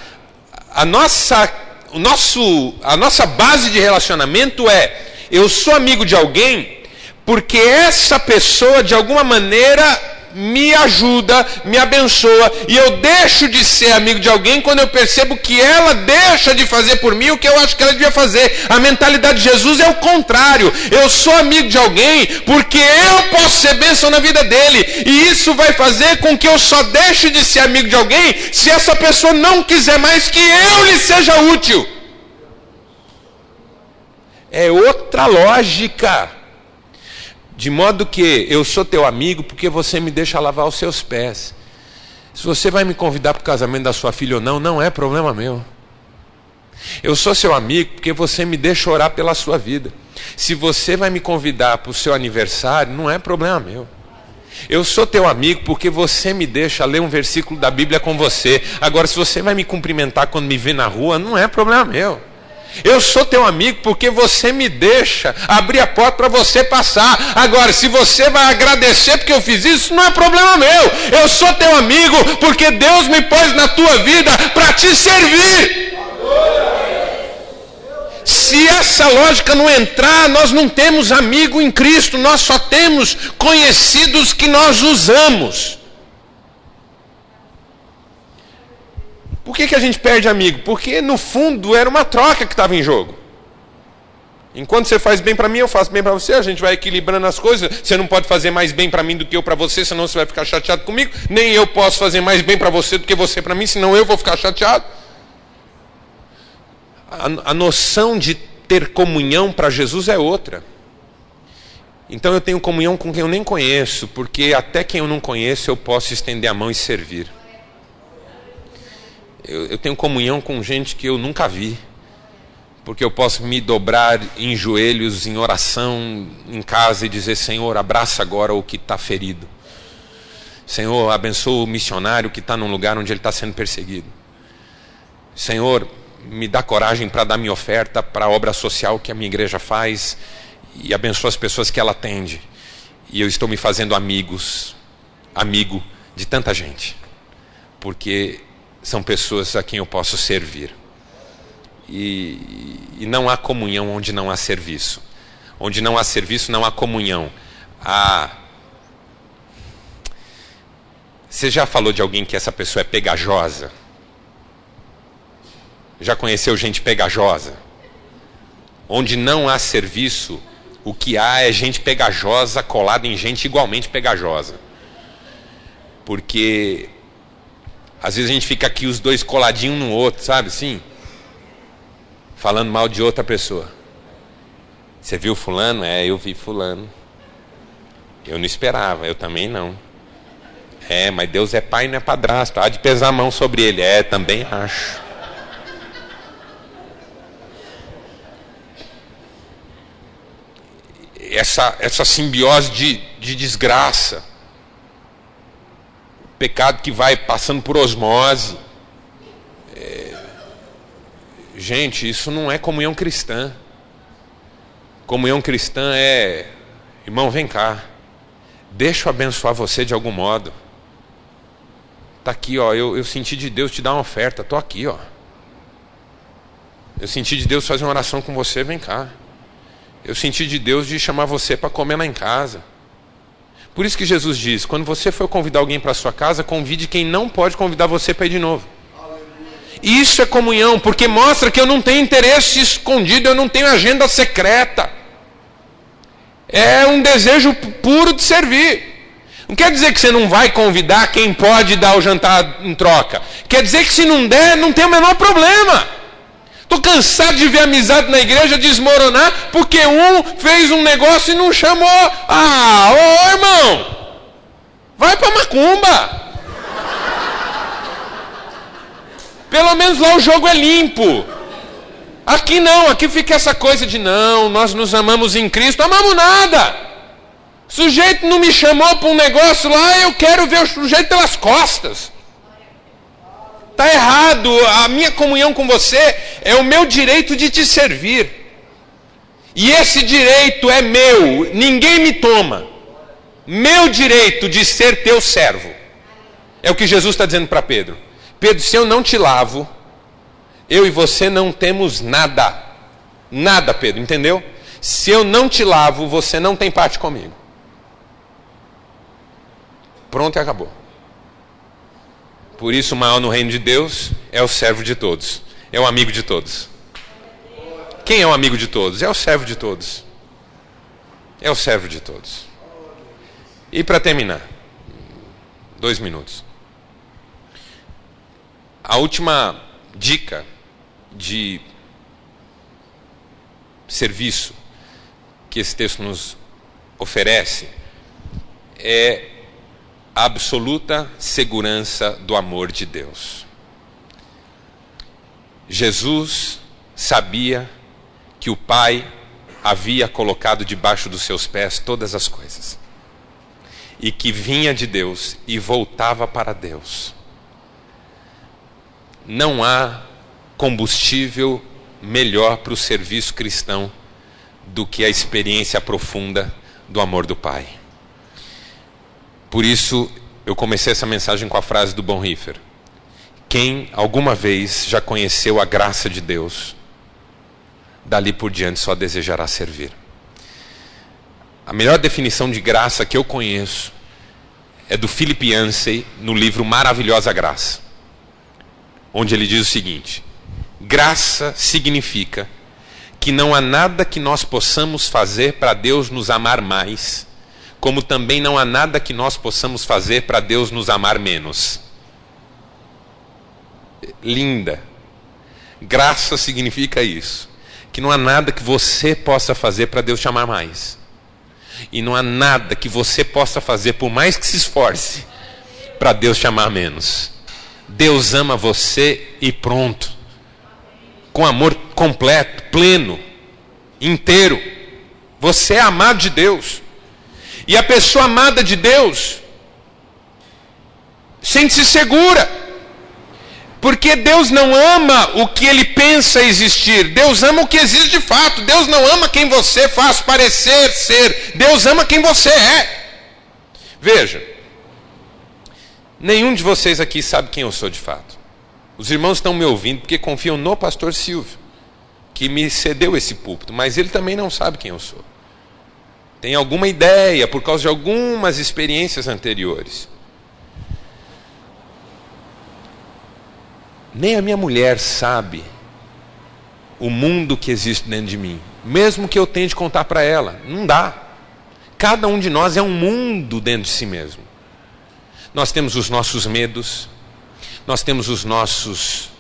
base de relacionamento é: eu sou amigo de alguém porque essa pessoa de alguma maneira me ajuda, me abençoa, e eu deixo de ser amigo de alguém quando eu percebo que ela deixa de fazer por mim o que eu acho que ela devia fazer. A mentalidade de Jesus é o contrário. Eu sou amigo de alguém porque eu posso ser bênção na vida dele, e isso vai fazer com que eu só deixe de ser amigo de alguém se essa pessoa não quiser mais que eu lhe seja útil. É outra lógica. De modo que eu sou teu amigo porque você me deixa lavar os seus pés. Se você vai me convidar para o casamento da sua filha ou não, não é problema meu. Eu sou seu amigo porque você me deixa orar pela sua vida. Se você vai me convidar para o seu aniversário, não é problema meu. Eu sou teu amigo porque você me deixa ler um versículo da Bíblia com você. Agora, se você vai me cumprimentar quando me vê na rua, não é problema meu. Eu sou teu amigo porque você me deixa abrir a porta para você passar. Agora, se você vai agradecer porque eu fiz isso, não é problema meu. Eu sou teu amigo porque Deus me pôs na tua vida para te servir. Se essa lógica não entrar, nós não temos amigo em Cristo, nós só temos conhecidos que nós usamos. Por que a gente perde amigo? Porque no fundo era uma troca que estava em jogo. Enquanto você faz bem para mim, eu faço bem para você, a gente vai equilibrando as coisas. Você não pode fazer mais bem para mim do que eu para você, senão você vai ficar chateado comigo. Nem eu posso fazer mais bem para você do que você para mim, senão eu vou ficar chateado. A noção de ter comunhão para Jesus é outra. Então eu tenho comunhão com quem eu nem conheço, porque até quem eu não conheço eu posso estender a mão e servir. Eu tenho comunhão com gente que eu nunca vi, porque eu posso me dobrar em joelhos, em oração, em casa e dizer: Senhor, abraça agora o que está ferido. Senhor, abençoa o missionário que está num lugar onde ele está sendo perseguido. Senhor, me dá coragem para dar minha oferta para a obra social que a minha igreja faz e abençoa as pessoas que ela atende. E eu estou me fazendo amigo de tanta gente, porque são pessoas a quem eu posso servir. E não há comunhão onde não há serviço. Onde não há serviço, não há comunhão. Você já falou de alguém que essa pessoa é pegajosa? Já conheceu gente pegajosa? Onde não há serviço, o que há é gente pegajosa colada em gente igualmente pegajosa. Porque às vezes a gente fica aqui os dois coladinhos um no outro, sabe assim? Falando mal de outra pessoa. Você viu fulano? É, eu vi fulano. Eu não esperava, eu também não. É, mas Deus é pai e não é padrasto. Há de pesar a mão sobre ele. É, também acho. Essa simbiose de desgraça. Pecado que vai passando por osmose. Gente, isso não é comunhão cristã. Comunhão cristã é: irmão, vem cá, deixa eu abençoar você de algum modo. Está aqui, ó, eu senti de Deus te dar uma oferta, estou aqui, ó. Eu senti de Deus fazer uma oração com você, vem cá. Eu senti de Deus de chamar você para comer lá em casa. Por isso que Jesus diz: quando você for convidar alguém para a sua casa, convide quem não pode convidar você para ir de novo. Isso é comunhão, porque mostra que eu não tenho interesse escondido, eu não tenho agenda secreta. É um desejo puro de servir. Não quer dizer que você não vai convidar quem pode dar o jantar em troca. Quer dizer que se não der, não tem o menor problema. Estou cansado de ver a amizade na igreja desmoronar porque um fez um negócio e não chamou. Ô irmão, vai para macumba. Pelo menos lá o jogo é limpo. Aqui não, aqui fica essa coisa de não, nós nos amamos em Cristo. Não amamos nada. O sujeito não me chamou para um negócio lá, eu quero ver o sujeito pelas costas. Está errado. A minha comunhão com você é o meu direito de te servir. E esse direito é meu, ninguém me toma. Meu direito de ser teu servo. É o que Jesus está dizendo para Pedro. Pedro, se eu não te lavo, eu e você não temos nada. Nada, Pedro, entendeu? Se eu não te lavo, você não tem parte comigo. Pronto e acabou. Por isso o maior no reino de Deus é o servo de todos. É o amigo de todos. Quem é o amigo de todos? É o servo de todos. É o servo de todos. E para terminar, 2 minutos. A última dica de serviço que esse texto nos oferece é a absoluta segurança do amor de Deus. Jesus sabia que o Pai havia colocado debaixo dos seus pés todas as coisas, e que vinha de Deus e voltava para Deus. Não há combustível melhor para o serviço cristão do que a experiência profunda do amor do Pai. Por isso, eu comecei essa mensagem com a frase do Bonhoeffer: quem alguma vez já conheceu a graça de Deus, dali por diante só desejará servir. A melhor definição de graça que eu conheço é do Philip Yancey, no livro Maravilhosa Graça, onde ele diz o seguinte: graça significa que não há nada que nós possamos fazer para Deus nos amar mais, como também não há nada que nós possamos fazer para Deus nos amar menos. Linda. Graça significa isso, que não há nada que você possa fazer para Deus te amar mais, e não há nada que você possa fazer, por mais que se esforce, para Deus te amar menos. Deus ama você e pronto, com amor completo, pleno, inteiro. Você é amado de Deus, e a pessoa amada de Deus sente-se segura, porque Deus não ama o que ele pensa existir, Deus ama o que existe de fato. Deus não ama quem você faz parecer ser, Deus ama quem você é. Veja, nenhum de vocês aqui sabe quem eu sou de fato. Os irmãos estão me ouvindo porque confiam no pastor Silvio, que me cedeu esse púlpito, mas ele também não sabe quem eu sou. Tem alguma ideia por causa de algumas experiências anteriores. Nem a minha mulher sabe o mundo que existe dentro de mim, mesmo que eu tente contar para ela. Não dá. Cada um de nós é um mundo dentro de si mesmo. Nós temos os nossos medos, nós temos os nossos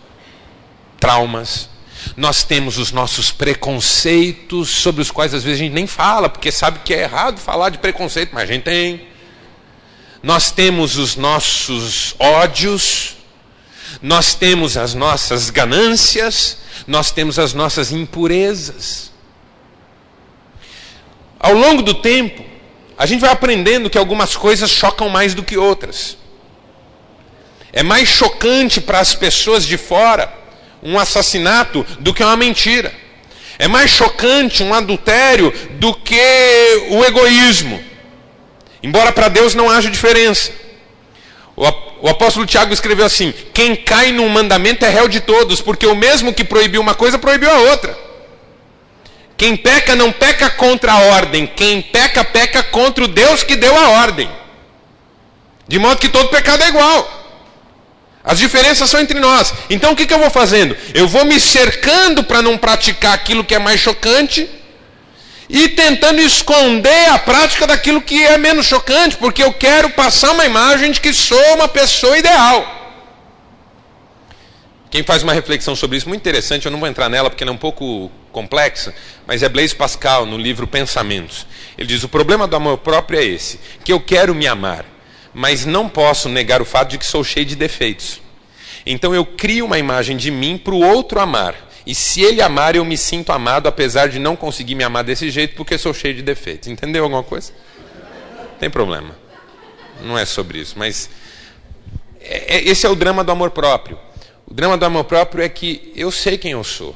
traumas, nós temos os nossos preconceitos, sobre os quais às vezes a gente nem fala, porque sabe que é errado falar de preconceito, mas a gente tem. Nós temos os nossos ódios, nós temos as nossas ganâncias, nós temos as nossas impurezas. Ao longo do tempo, a gente vai aprendendo que algumas coisas chocam mais do que outras. É mais chocante para as pessoas de fora um assassinato do que uma mentira. É mais chocante um adultério do que o egoísmo. Embora para Deus não haja diferença. O apóstolo Tiago escreveu assim: quem cai num mandamento é réu de todos, porque o mesmo que proibiu uma coisa, proibiu a outra. Quem peca não peca contra a ordem, quem peca, peca contra o Deus que deu a ordem. De modo que todo pecado é igual. As diferenças são entre nós. Então o que eu vou fazendo? Eu vou me cercando para não praticar aquilo que é mais chocante e tentando esconder a prática daquilo que é menos chocante, porque eu quero passar uma imagem de que sou uma pessoa ideal. Quem faz uma reflexão sobre isso muito interessante, eu não vou entrar nela porque ela é um pouco complexa, mas é Blaise Pascal, no livro Pensamentos. Ele diz: o problema do amor próprio é esse, que eu quero me amar, mas não posso negar o fato de que sou cheio de defeitos. Então eu crio uma imagem de mim para o outro amar. E se ele amar, eu me sinto amado, apesar de não conseguir me amar desse jeito, porque sou cheio de defeitos. Entendeu alguma coisa? Tem problema. Não é sobre isso, mas esse é o drama do amor próprio. O drama do amor próprio é que eu sei quem eu sou,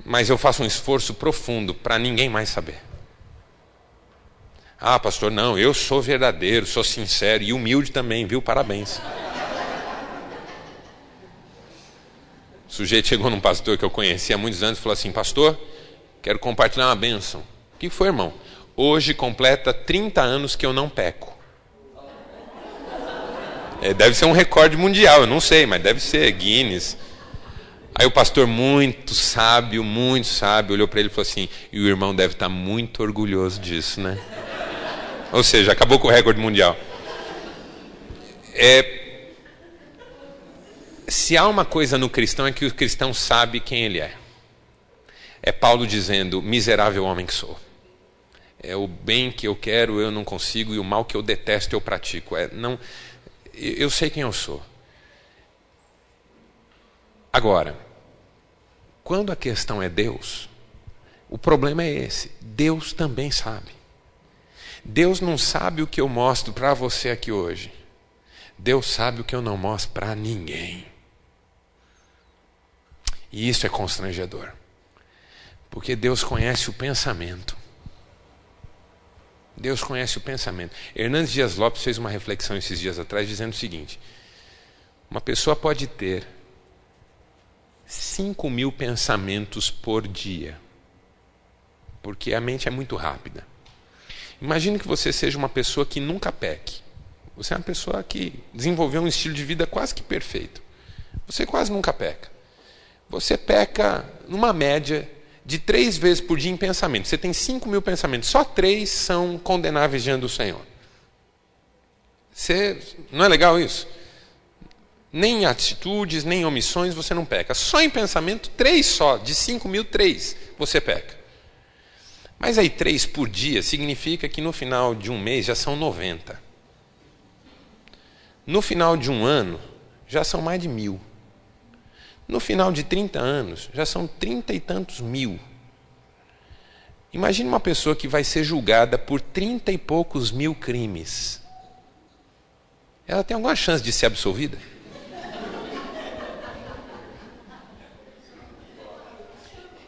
mas eu faço um esforço profundo para ninguém mais saber. Ah, pastor, não, eu sou verdadeiro, sou sincero e humilde também, viu? Parabéns. O sujeito chegou num pastor que eu conhecia há muitos anos e falou assim: pastor, quero compartilhar uma bênção. O que foi, irmão? Hoje completa 30 anos que eu não peco. Deve ser um recorde mundial, eu não sei, mas deve ser Guinness. Aí o pastor, muito sábio, olhou para ele e falou assim: e o irmão deve estar muito orgulhoso disso, né? Ou seja, acabou com o recorde mundial. Se há uma coisa no cristão, é que o cristão sabe quem ele é. É Paulo dizendo: miserável homem que sou. É o bem que eu quero, eu não consigo, e o mal que eu detesto, eu pratico. Eu sei quem eu sou. Agora, quando a questão é Deus, o problema é esse: Deus também sabe. Deus não sabe o que eu mostro para você aqui hoje. Deus sabe o que eu não mostro para ninguém. E isso é constrangedor, porque Deus conhece o pensamento. Deus conhece o pensamento. Hernandes Dias Lopes fez uma reflexão esses dias atrás dizendo o seguinte: uma pessoa pode ter 5.000 pensamentos por dia, porque a mente é muito rápida. Imagine que você seja uma pessoa que nunca peque. Você é uma pessoa que desenvolveu um estilo de vida quase que perfeito. Você quase nunca peca. Você peca numa média de 3 vezes por dia em pensamento. Você tem 5.000 pensamentos, só 3 são condenáveis diante do Senhor. Não é legal isso? Nem em atitudes, nem em omissões você não peca. Só em pensamento, 3 só. De 5.000, 3 você peca. Mas aí 3 por dia significa que no final de um mês já são 90. No final de um ano, já são mais de 1.000. No final de 30 anos, já são 30 e tantos mil. Imagine uma pessoa que vai ser julgada por 30 e poucos mil crimes. Ela tem alguma chance de ser absolvida?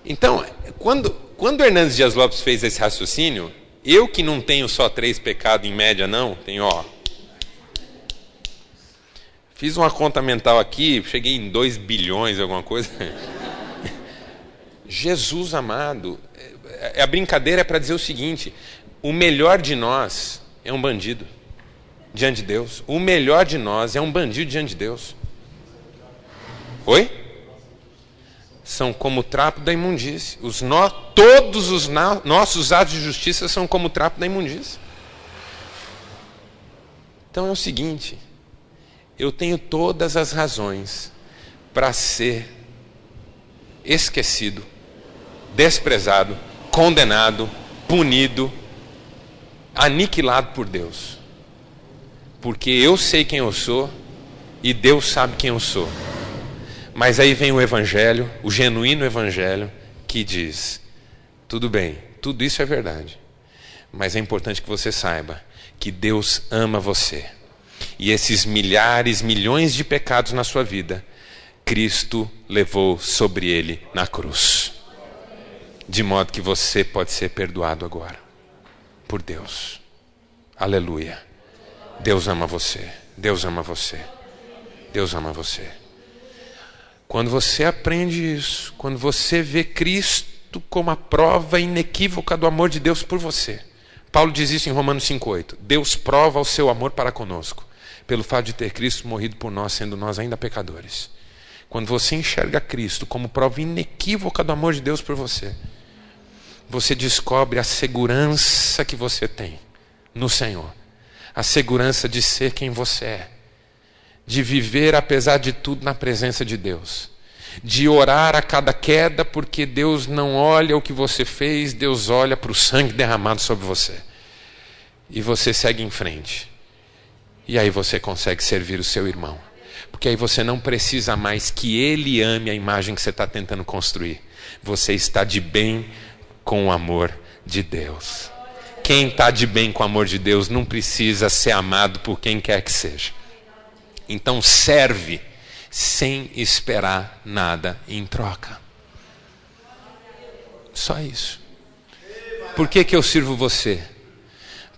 Então, quando Hernandes Dias Lopes fez esse raciocínio, eu que não tenho só 3 pecados em média não, tenho, fiz uma conta mental aqui, cheguei em 2 bilhões, alguma coisa. Jesus amado, a brincadeira é para dizer o seguinte: o melhor de nós é um bandido diante de Deus. O melhor de nós é um bandido diante de Deus. Oi? São como o trapo da imundície. Todos os nossos atos de justiça são como o trapo da imundície. Então é o seguinte: eu tenho todas as razões para ser esquecido, desprezado, condenado, punido, aniquilado por Deus. Porque eu sei quem eu sou e Deus sabe quem eu sou. Mas aí vem o Evangelho, o genuíno Evangelho, que diz: tudo bem, tudo isso é verdade, mas é importante que você saiba que Deus ama você. E esses milhares, milhões de pecados na sua vida, Cristo levou sobre ele na cruz. De modo que você pode ser perdoado agora, por Deus. Aleluia. Deus ama você. Deus ama você. Deus ama você. Quando você aprende isso, quando você vê Cristo como a prova inequívoca do amor de Deus por você. Paulo diz isso em Romanos 5,8. Deus prova o seu amor para conosco, pelo fato de ter Cristo morrido por nós, sendo nós ainda pecadores. Quando você enxerga Cristo como prova inequívoca do amor de Deus por você, você descobre a segurança que você tem no Senhor. A segurança de ser quem você é. De viver, apesar de tudo, na presença de Deus. De orar a cada queda, porque Deus não olha o que você fez, Deus olha para o sangue derramado sobre você. E você segue em frente. E aí você consegue servir o seu irmão. Porque aí você não precisa mais que ele ame a imagem que você está tentando construir. Você está de bem com o amor de Deus. Quem está de bem com o amor de Deus não precisa ser amado por quem quer que seja. Então serve sem esperar nada em troca. Só isso. Por que eu sirvo você?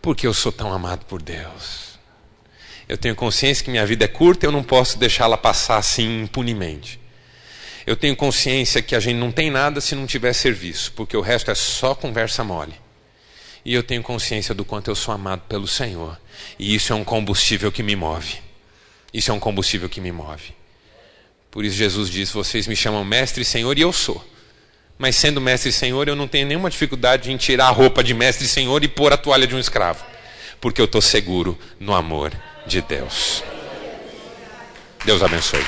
Porque eu sou tão amado por Deus. Eu tenho consciência que minha vida é curta, eu não posso deixá-la passar assim impunemente. Eu tenho consciência que a gente não tem nada se não tiver serviço, porque o resto é só conversa mole. E eu tenho consciência do quanto eu sou amado pelo Senhor. E isso é um combustível que me move. Isso é um combustível que me move. Por isso Jesus diz: vocês me chamam mestre e senhor, e eu sou. Mas sendo mestre e senhor, eu não tenho nenhuma dificuldade em tirar a roupa de mestre e senhor e pôr a toalha de um escravo. Porque eu estou seguro no amor de Deus. Deus abençoe.